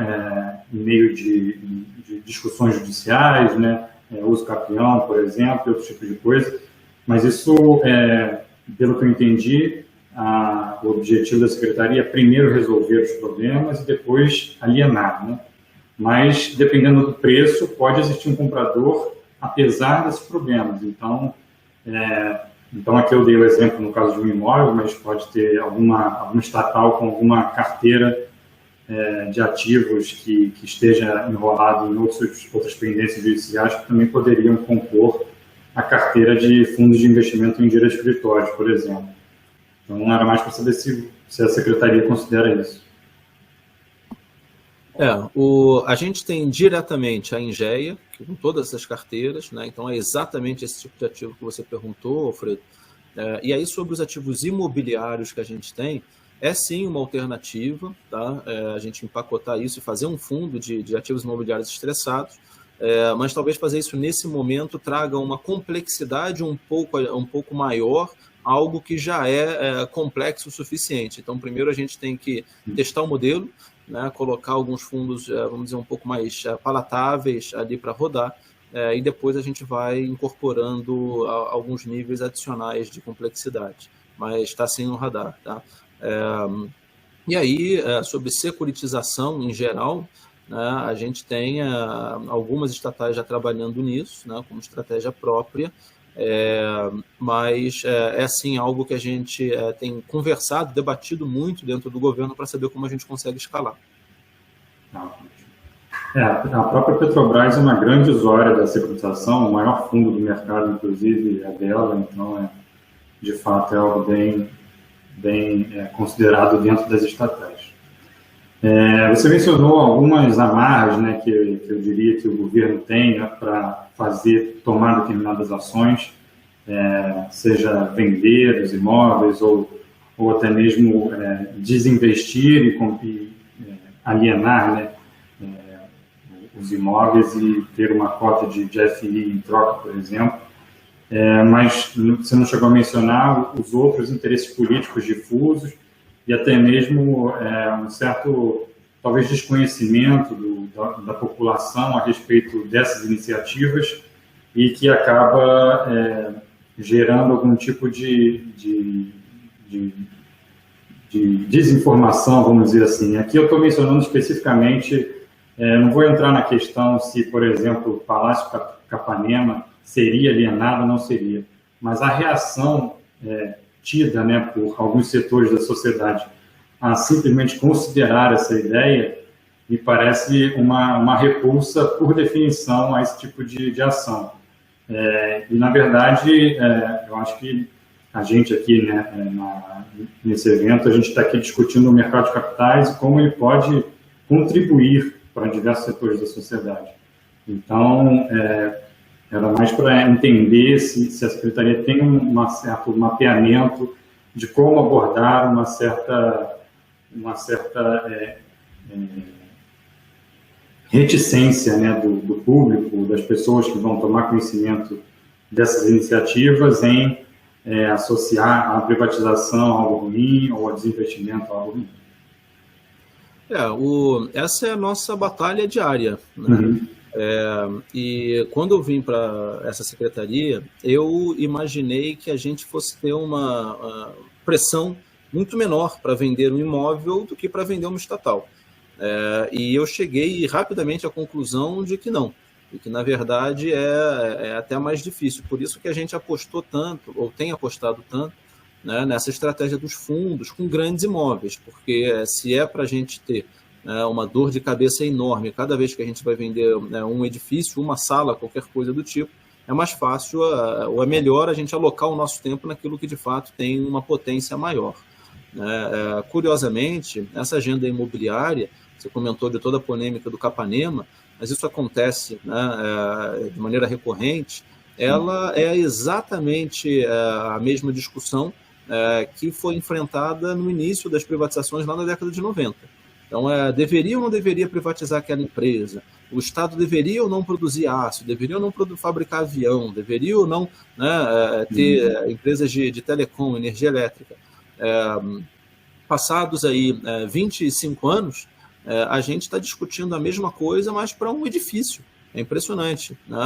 em meio de discussões judiciais, né? Uso capião, por exemplo, outros tipos de coisa. Mas isso, pelo que eu entendi, o objetivo da Secretaria é primeiro resolver os problemas e depois alienar, né? Mas, dependendo do preço, pode existir um comprador apesar desses problemas. Então aqui eu dei o exemplo no caso de um imóvel, mas pode ter alguma estatal com alguma carteira de ativos que esteja enrolado em outras pendências judiciais que também poderiam compor a carteira de fundos de investimento em direitos escritórios, por exemplo. Então, era mais para saber se a Secretaria considera isso. A gente tem diretamente a Engea, com todas essas carteiras, né? Então é exatamente esse tipo de ativo que você perguntou, Alfredo. E aí, sobre os ativos imobiliários que a gente tem, é sim uma alternativa, tá? A gente empacotar isso e fazer um fundo de ativos imobiliários estressados, mas talvez fazer isso nesse momento traga uma complexidade um pouco maior, algo que já é complexo o suficiente. Então, primeiro a gente tem que testar o modelo, né, colocar alguns fundos, vamos dizer, um pouco mais palatáveis ali para rodar, e depois a gente vai incorporando alguns níveis adicionais de complexidade, mas está sim no radar. Tá? E aí, sobre securitização em geral, né, a gente tem algumas estatais já trabalhando nisso, né, como estratégia própria, mas é sim algo que a gente tem conversado, debatido muito dentro do governo para saber como a gente consegue escalar. A própria Petrobras é uma grande usuária da securitização, o maior fundo do mercado, inclusive, é dela, então, de fato, é algo bem considerado dentro das estatais. Você mencionou algumas amarras, né, que eu diria que o governo tem, né, para tomar determinadas ações, seja vender os imóveis ou até mesmo desinvestir e alienar, né, os imóveis e ter uma cota de FI em troca, por exemplo. Mas você não chegou a mencionar os outros interesses políticos difusos e até mesmo um certo, talvez, desconhecimento da população a respeito dessas iniciativas e que acaba gerando algum tipo de desinformação, vamos dizer assim. Aqui eu estou mencionando especificamente, não vou entrar na questão se, por exemplo, o Palácio Capanema seria alienado ou não seria, mas a reação tida, né, por alguns setores da sociedade a simplesmente considerar essa ideia me parece uma repulsa por definição a esse tipo de ação. E, na verdade, eu acho que a gente aqui, né, nesse evento, a gente está aqui discutindo o mercado de capitais e como ele pode contribuir para diversos setores da sociedade. Então, era mais para entender se a Secretaria tem um certo mapeamento de como abordar uma certa reticência, né, do público, das pessoas que vão tomar conhecimento dessas iniciativas em associar a privatização a algo ruim ou a desinvestimento a algo ruim. Essa é a nossa batalha diária, né? Uhum. E quando eu vim para essa secretaria, eu imaginei que a gente fosse ter uma pressão muito menor para vender um imóvel do que para vender uma estatal. E eu cheguei rapidamente à conclusão de que não, e que, na verdade, é até mais difícil. Por isso que a gente apostou tanto, ou tem apostado tanto, né, nessa estratégia dos fundos com grandes imóveis, porque se é para a gente ter uma dor de cabeça enorme cada vez que a gente vai vender um edifício, uma sala, qualquer coisa do tipo, é mais fácil ou é melhor a gente alocar o nosso tempo naquilo que de fato tem uma potência maior. Curiosamente, essa agenda imobiliária, você comentou de toda a polêmica do Capanema, mas isso acontece, né, de maneira recorrente, ela é exatamente a mesma discussão que foi enfrentada no início das privatizações lá na década de 90. Então, deveria ou não deveria privatizar aquela empresa? O Estado deveria ou não produzir aço? Deveria ou não fabricar avião? Deveria ou não, né, ter empresas de telecom, energia elétrica? Passados aí 25 anos, a gente está discutindo a mesma coisa, mas para um edifício. É impressionante, né?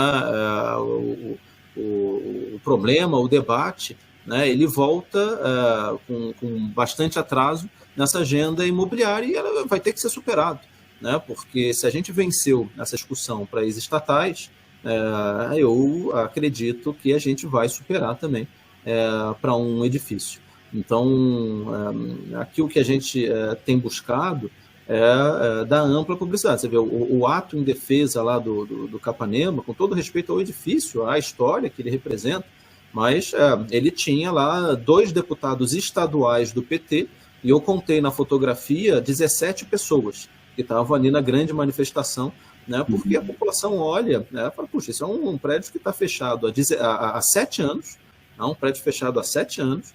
O problema, o debate, né, ele volta com bastante atraso nessa agenda imobiliária e ela vai ter que ser superado, né? Porque se a gente venceu essa discussão para as estatais, eu acredito que a gente vai superar também para um edifício. Então, aqui o que a gente tem buscado da ampla publicidade. Você vê o ato em defesa lá do Capanema, com todo respeito ao edifício, à história que ele representa, mas ele tinha lá 2 deputados estaduais do PT, e eu contei na fotografia 17 pessoas que estavam ali na grande manifestação, né, porque a população olha, né, fala, puxa, isso é um prédio que está fechado há 7 anos, um prédio fechado há 7 anos,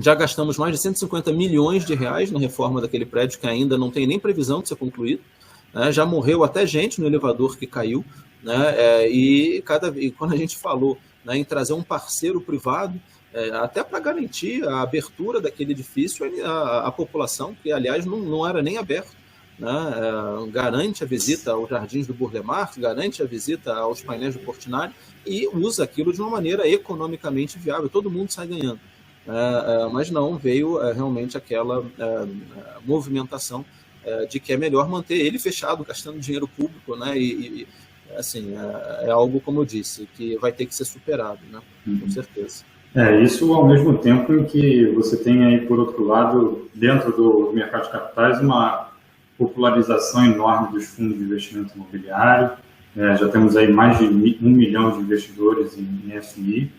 já gastamos mais de 150 milhões de reais na reforma daquele prédio, que ainda não tem nem previsão de ser concluído, né? Já morreu até gente no elevador que caiu, né? E quando a gente falou, né, em trazer um parceiro privado, até para garantir a abertura daquele edifício, a população, que aliás não era nem aberto, né? Garante a visita aos Jardins do Burle Marx, garante a visita aos painéis do Portinari e usa aquilo de uma maneira economicamente viável, todo mundo sai ganhando. Mas não veio realmente aquela movimentação de que é melhor manter ele fechado, gastando dinheiro público, né? E assim, é algo, como eu disse, que vai ter que ser superado, né? Com certeza. Isso ao mesmo tempo em que você tem aí, por outro lado, dentro do mercado de capitais, uma popularização enorme dos fundos de investimento imobiliário. Já temos aí mais de 1 milhão de investidores em FI,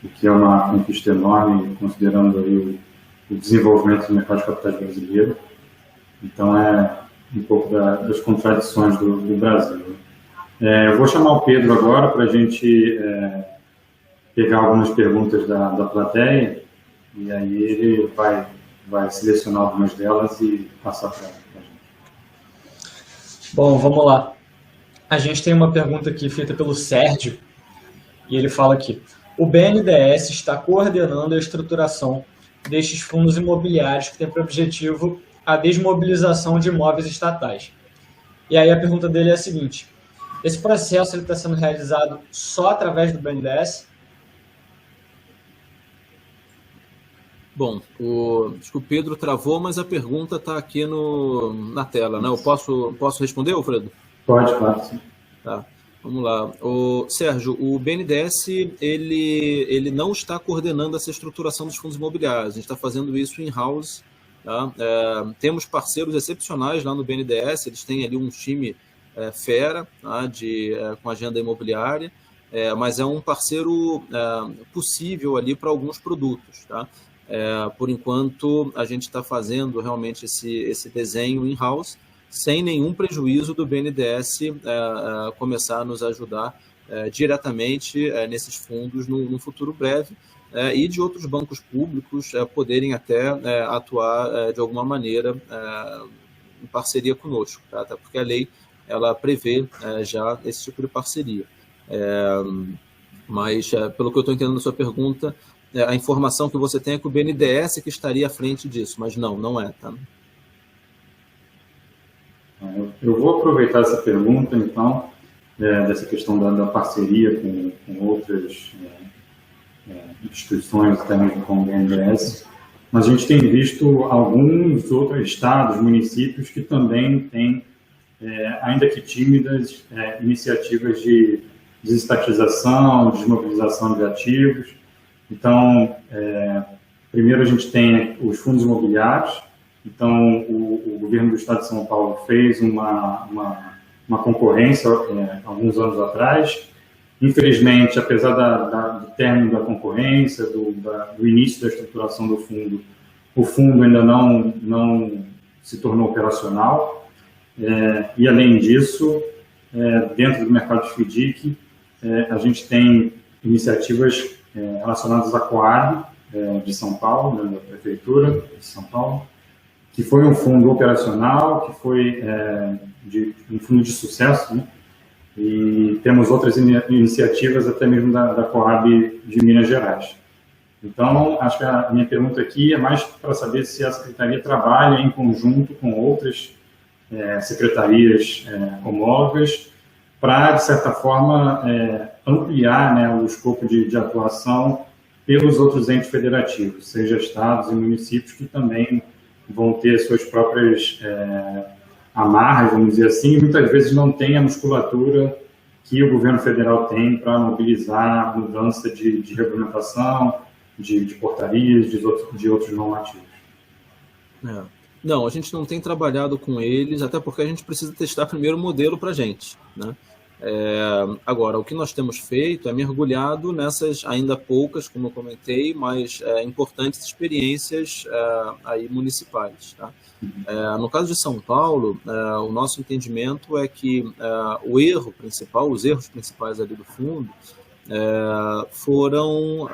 o que é uma conquista enorme, considerando aí o desenvolvimento do mercado de capitais brasileiro. Então, é um pouco das contradições do Brasil. Eu vou chamar o Pedro agora para a gente pegar algumas perguntas da plateia, e aí ele vai selecionar algumas delas e passar para a gente. Bom, vamos lá. A gente tem uma pergunta aqui feita pelo Sérgio, e ele fala aqui: o BNDES está coordenando a estruturação destes fundos imobiliários que tem por objetivo a desmobilização de imóveis estatais. E aí a pergunta dele é a seguinte: esse processo está sendo realizado só através do BNDES? Bom, acho que o Pedro travou, mas a pergunta está aqui na tela, né? Eu posso responder, Alfredo? Pode, claro, sim. Tá. Vamos lá. Sérgio, o BNDES ele não está coordenando essa estruturação dos fundos imobiliários. A gente está fazendo isso in-house. Tá? Temos parceiros excepcionais lá no BNDES, eles têm ali um time fera, tá? Com agenda imobiliária, mas é um parceiro possível ali para alguns produtos. Tá? Por enquanto, a gente está fazendo realmente esse desenho in-house, sem nenhum prejuízo do BNDES começar a nos ajudar diretamente nesses fundos no futuro breve, e de outros bancos públicos poderem até atuar de alguma maneira em parceria conosco, tá? Até porque a lei ela prevê já esse tipo de parceria. Mas, pelo que eu estou entendendo da sua pergunta, a informação que você tem é que o BNDES que estaria à frente disso, mas não é, tá? Eu vou aproveitar essa pergunta, então, dessa questão da parceria com outras instituições, até mesmo com o BNDES, mas a gente tem visto alguns outros estados, municípios, que também têm, ainda que tímidas, iniciativas de desestatização, desmobilização de ativos. Então, primeiro a gente tem os fundos imobiliários. Então, o governo do estado de São Paulo fez uma concorrência alguns anos atrás, Infelizmente, apesar do término da concorrência, do início da estruturação do fundo, o fundo ainda não se tornou operacional. E, além disso, dentro do mercado de FDIC, a gente tem iniciativas relacionadas à Coab, de São Paulo, da Prefeitura de São Paulo, que foi um fundo operacional, que foi um fundo de sucesso, né? E temos outras iniciativas, até mesmo da Coab de Minas Gerais. Então, acho que a minha pergunta aqui é mais para saber se a Secretaria trabalha em conjunto com outras secretarias homólogas para, de certa forma, ampliar, né, o escopo de atuação pelos outros entes federativos, seja estados e municípios, que também vão ter suas próprias amarras, vamos dizer assim, e muitas vezes não tem a musculatura que o governo federal tem para mobilizar a mudança de regulamentação, de portarias, de outros normativos. Não, a gente não tem trabalhado com eles, até porque a gente precisa testar primeiro o modelo para a gente, né? Agora, o que nós temos feito é mergulhado nessas ainda poucas, como eu comentei, mas importantes experiências aí municipais, tá? No caso de São Paulo, o nosso entendimento é que o erro principal, os erros principais ali do fundo, foram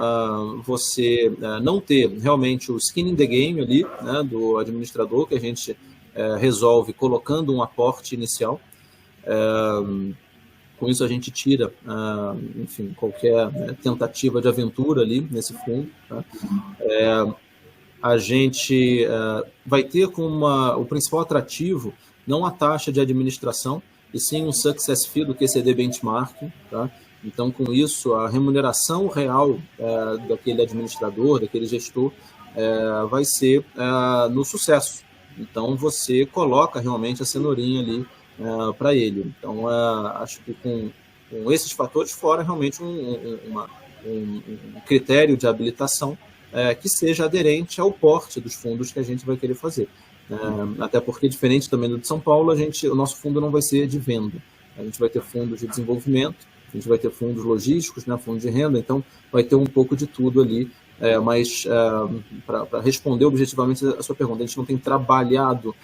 você não ter realmente o skin in the game ali, né, do administrador, que a gente resolve colocando um aporte inicial. Com isso a gente tira, enfim, qualquer tentativa de aventura ali nesse fundo, tá? A gente vai ter como o principal atrativo não a taxa de administração, e sim um success fee do QCD benchmarking, tá? Então, com isso, a remuneração real daquele administrador, daquele gestor, vai ser no sucesso. Então, você coloca realmente a cenourinha ali para ele. Então, acho que com esses fatores, fora realmente um critério de habilitação que seja aderente ao porte dos fundos que a gente vai querer fazer. Até porque, diferente também do de São Paulo, o nosso fundo não vai ser de venda. A gente vai ter fundos de desenvolvimento, a gente vai ter fundos logísticos, né, fundos de renda, então vai ter um pouco de tudo ali. Mas, para responder objetivamente a sua pergunta, a gente não tem trabalhado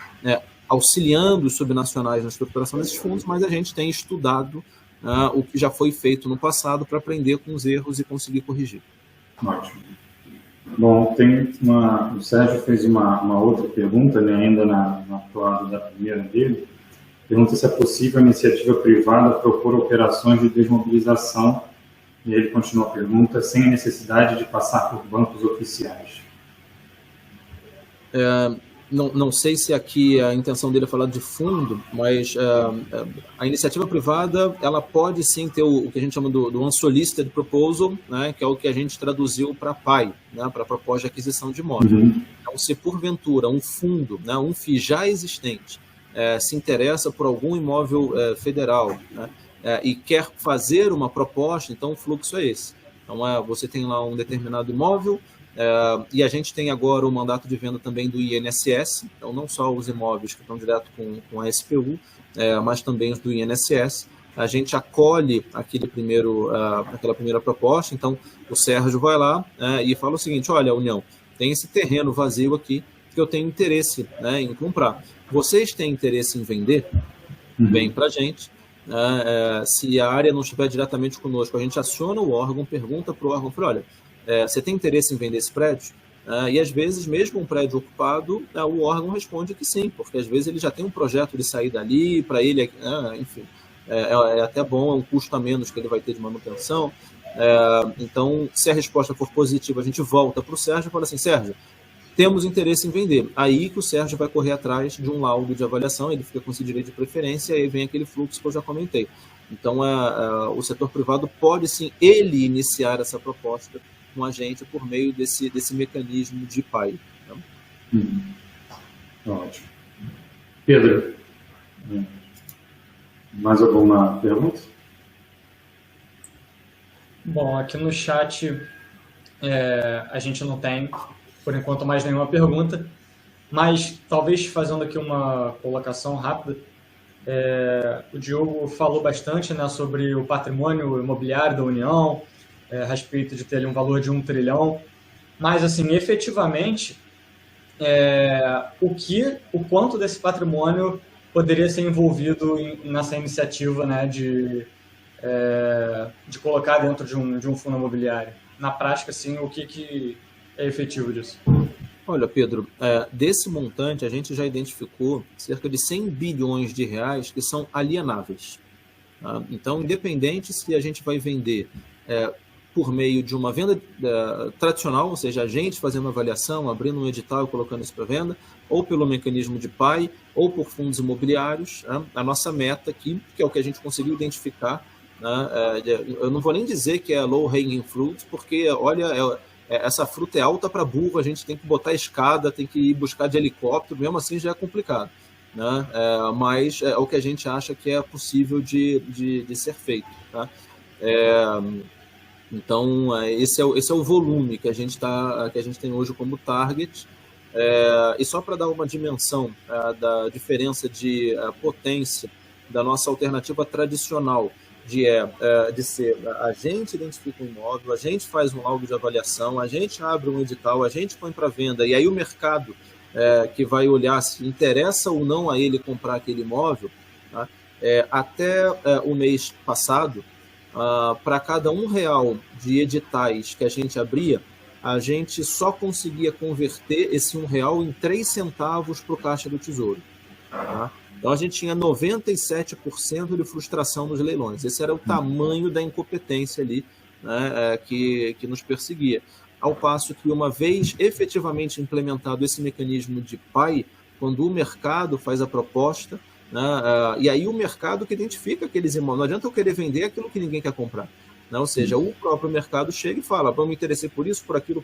auxiliando os subnacionais na estruturação desses fundos, mas a gente tem estudado o que já foi feito no passado para aprender com os erros e conseguir corrigir. Ótimo. Bom, o Sérgio fez uma outra pergunta, né, ainda na toada da primeira dele. Pergunta se é possível a iniciativa privada propor operações de desmobilização, e ele continua a pergunta, sem a necessidade de passar por bancos oficiais. Não sei se aqui a intenção dele é falar de fundo, mas a iniciativa privada ela pode sim ter o que a gente chama do unsolicited proposal, né, que é o que a gente traduziu para PAI, né, para proposta de aquisição de imóvel. Uhum. Então, se porventura um fundo, né, um FII já existente, se interessa por algum imóvel federal, né, e quer fazer uma proposta, então o fluxo é esse. Então, você tem lá um determinado imóvel, e a gente tem agora o mandato de venda também do INSS, então não só os imóveis que estão direto com a SPU, mas também os do INSS. A gente acolhe aquela primeira proposta, então o Sérgio vai lá e fala o seguinte: olha, União, tem esse terreno vazio aqui que eu tenho interesse, né, em comprar. Vocês têm interesse em vender? Vem para a gente. Se a área não estiver diretamente conosco, a gente aciona o órgão, pergunta para o órgão, olha, você tem interesse em vender esse prédio? E às vezes, mesmo um prédio ocupado, o órgão responde que sim, porque às vezes ele já tem um projeto de sair dali, para ele, enfim, é até bom, é um custo a menos que ele vai ter de manutenção. Então, se a resposta for positiva, a gente volta para o Sérgio e fala assim: Sérgio, temos interesse em vender. Aí que o Sérgio vai correr atrás de um laudo de avaliação, ele fica com esse direito de preferência, e aí vem aquele fluxo que eu já comentei. Então, o setor privado pode sim, ele iniciar essa proposta com a gente por meio desse mecanismo de PAI. Ótimo. Pedro, mais alguma pergunta? Bom, aqui no chat a gente não tem, por enquanto, mais nenhuma pergunta, mas talvez fazendo aqui uma colocação rápida, O Diogo falou bastante, né, sobre o patrimônio imobiliário da União, a respeito de ter ali um valor de 1 trilhão, mas, assim, efetivamente, o quanto desse patrimônio poderia ser envolvido nessa iniciativa, né, de colocar dentro de um fundo imobiliário? Na prática, assim, o que é efetivo disso? Olha, Pedro, desse montante a gente já identificou cerca de 100 bilhões de reais que são alienáveis. Tá? Então, independente se a gente vai vender por meio de uma venda tradicional, ou seja, a gente fazendo uma avaliação, abrindo um edital e colocando isso para venda, ou pelo mecanismo de PAI, ou por fundos imobiliários, a nossa meta aqui, que é o que a gente conseguiu identificar, eu não vou nem dizer que é low hanging fruit, porque, olha, essa fruta é alta para burro, a gente tem que botar escada, tem que ir buscar de helicóptero, mesmo assim já é complicado, né? Mas é o que a gente acha que é possível de ser feito. Tá? Então, esse é o volume que a gente tem hoje como target. E só para dar uma dimensão da diferença de potência da nossa alternativa tradicional, de ser a gente identifica um imóvel, a gente faz um laudo de avaliação, a gente abre um edital, a gente põe para venda, e aí o mercado que vai olhar se interessa ou não a ele comprar aquele imóvel, tá? Até o mês passado, para cada R$1 de editais que a gente abria, a gente só conseguia converter esse R$1 em 3 centavos para o Caixa do Tesouro. Tá? Então, a gente tinha 97% de frustração nos leilões. Esse era o tamanho da incompetência ali, né, que nos perseguia. Ao passo que, uma vez efetivamente implementado esse mecanismo de PAI, quando o mercado faz a proposta, né, e aí o mercado que identifica aqueles imóveis, não adianta eu querer vender aquilo que ninguém quer comprar. Né? Ou seja, o próprio mercado chega e fala, vamos me interessar por isso, por aquilo,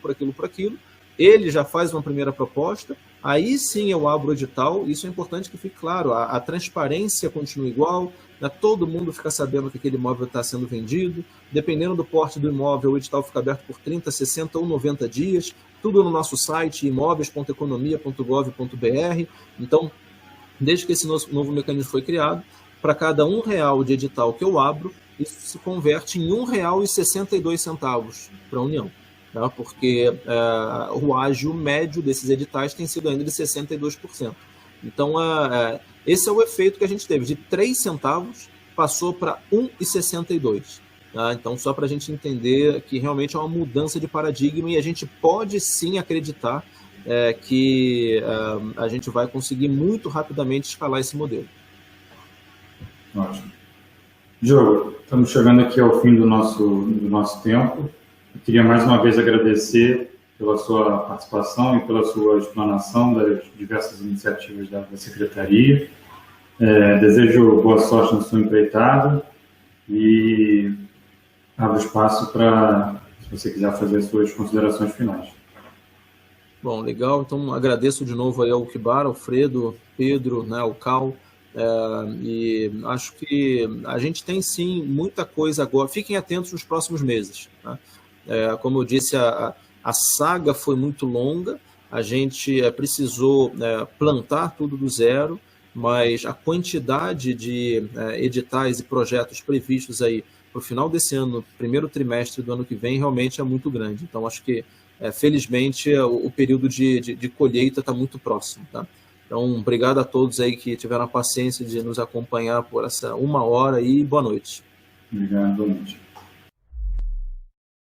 ele já faz uma primeira proposta, aí sim eu abro o edital, isso é importante que fique claro, a transparência continua igual, né? Todo mundo fica sabendo que aquele imóvel está sendo vendido, dependendo do porte do imóvel, o edital fica aberto por 30, 60 ou 90 dias, tudo no nosso site, imóveis.economia.gov.br. Então, desde que esse novo mecanismo foi criado, para cada R$1 de edital que eu abro, isso se converte em R$1,62 para a União. Tá? Porque o ágio médio desses editais tem sido ainda de 62%. Então, esse é o efeito que a gente teve. De 3 centavos, passou para 1,62. Tá? Então, só para a gente entender que realmente é uma mudança de paradigma e a gente pode sim acreditar que a gente vai conseguir muito rapidamente escalar esse modelo. Ótimo. Diogo, estamos chegando aqui ao fim do nosso tempo. Eu queria mais uma vez agradecer pela sua participação e pela sua explanação das diversas iniciativas da Secretaria. Desejo boa sorte na sua empreitada e abro espaço para, se você quiser fazer as suas considerações finais. Bom, legal. Então, agradeço de novo aí ao Kibara, ao Fredo, Pedro, né, ao Cal. E acho que a gente tem sim muita coisa agora. Fiquem atentos nos próximos meses. Tá? Como eu disse, a saga foi muito longa, a gente precisou plantar tudo do zero, mas a quantidade de editais e projetos previstos aí para o final desse ano, primeiro trimestre do ano que vem, realmente é muito grande. Então, acho que, felizmente, o período de colheita está muito próximo. Tá? Então, obrigado a todos aí que tiveram a paciência de nos acompanhar por essa 1 hora e boa noite. Obrigado, boa noite.